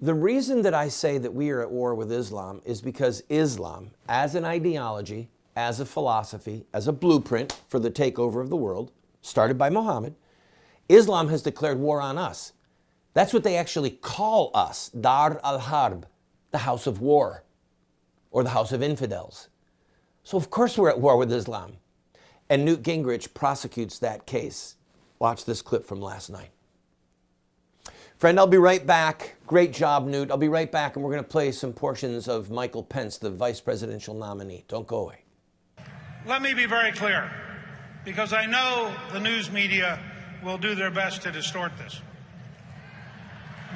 The reason that I say that we are at war with Islam is because Islam, as an ideology, as a philosophy, as a blueprint for the takeover of the world, started by Muhammad, Islam has declared war on us. That's what they actually call us, Dar al-Harb, the house of war, or the house of infidels. So of course we're at war with Islam. And Newt Gingrich prosecutes that case. Watch this clip from last night. Friend, I'll be right back. Great job, Newt. I'll be right back, and we're going to play some portions of Michael Pence, the vice presidential nominee. Don't go away. Let me be very clear, because I know the news media will do their best to distort this.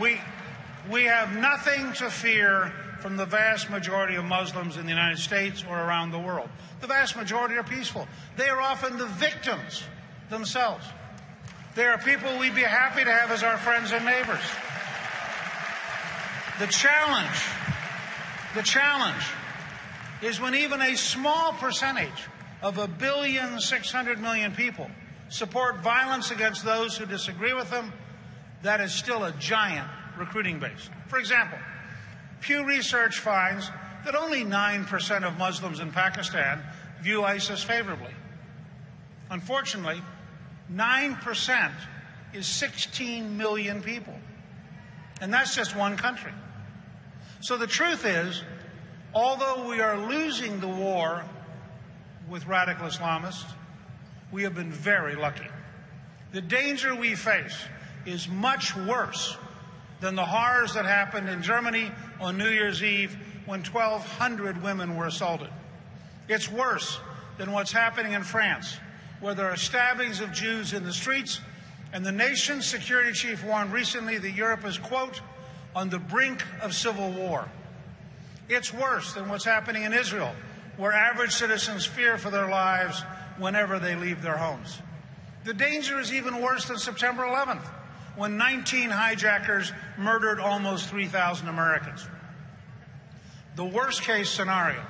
We have nothing to fear from the vast majority of Muslims in the United States or around the world. The vast majority are peaceful. They are often the victims themselves. They are people we'd be happy to have as our friends and neighbors. The challenge is when even a small percentage of 1,600,000,000 people support violence against those who disagree with them. That is still a giant recruiting base. For example, Pew Research finds that only 9% of Muslims in Pakistan view ISIS favorably. Unfortunately, 9% is 16 million people. And that's just one country. So the truth is, although we are losing the war with radical Islamists, we have been very lucky. The danger we face is much worse than the horrors that happened in Germany on New Year's Eve when 1,200 women were assaulted. It's worse than what's happening in France, where there are stabbings of Jews in the streets, and the nation's security chief warned recently that Europe is, quote, on the brink of civil war. It's worse than what's happening in Israel, where average citizens fear for their lives whenever they leave their homes. The danger is even worse than September 11th, when 19 hijackers murdered almost 3,000 Americans. The worst-case scenario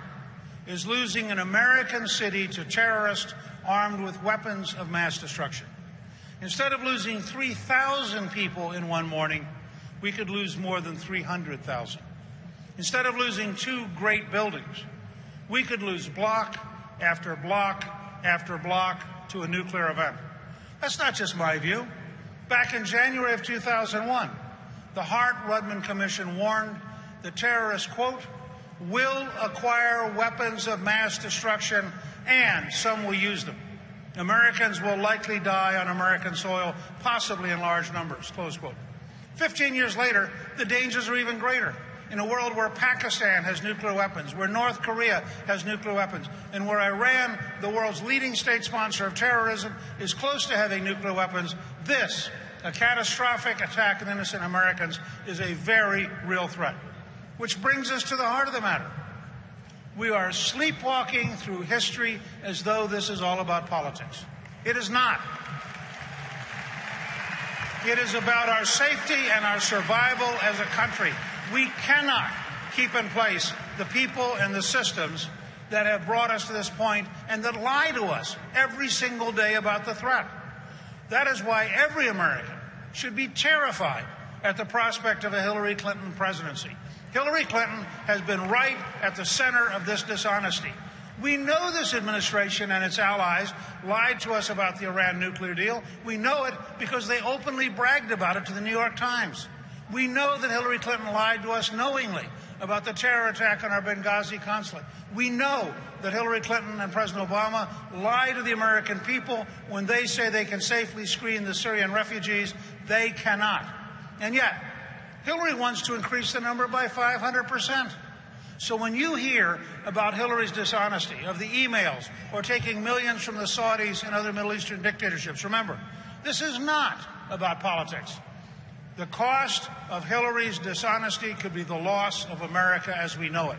is losing an American city to terrorists armed with weapons of mass destruction. Instead of losing 3,000 people in one morning, we could lose more than 300,000. Instead of losing two great buildings, we could lose block after block after block to a nuclear event. That's not just my view. Back in January of 2001, the Hart-Rudman Commission warned the terrorists, quote, will acquire weapons of mass destruction and some will use them. Americans will likely die on American soil, possibly in large numbers, close quote. 15 years later, the dangers are even greater. In a world where Pakistan has nuclear weapons, where North Korea has nuclear weapons, and where Iran, the world's leading state sponsor of terrorism, is close to having nuclear weapons, this, a catastrophic attack on innocent Americans, is a very real threat. Which brings us to the heart of the matter. We are sleepwalking through history as though this is all about politics. It is not. It is about our safety and our survival as a country. We cannot keep in place the people and the systems that have brought us to this point and that lie to us every single day about the threat. That is why every American should be terrified at the prospect of a Hillary Clinton presidency. Hillary Clinton has been right at the center of this dishonesty. We know this administration and its allies lied to us about the Iran nuclear deal. We know it because they openly bragged about it to the New York Times. We know that Hillary Clinton lied to us knowingly about the terror attack on our Benghazi consulate. We know that Hillary Clinton and President Obama lie to the American people when they say they can safely screen the Syrian refugees. They cannot. And yet, Hillary wants to increase the number by 500%. So when you hear about Hillary's dishonesty, of the emails, or taking millions from the Saudis and other Middle Eastern dictatorships, remember, this is not about politics. The cost of Hillary's dishonesty could be the loss of America as we know it.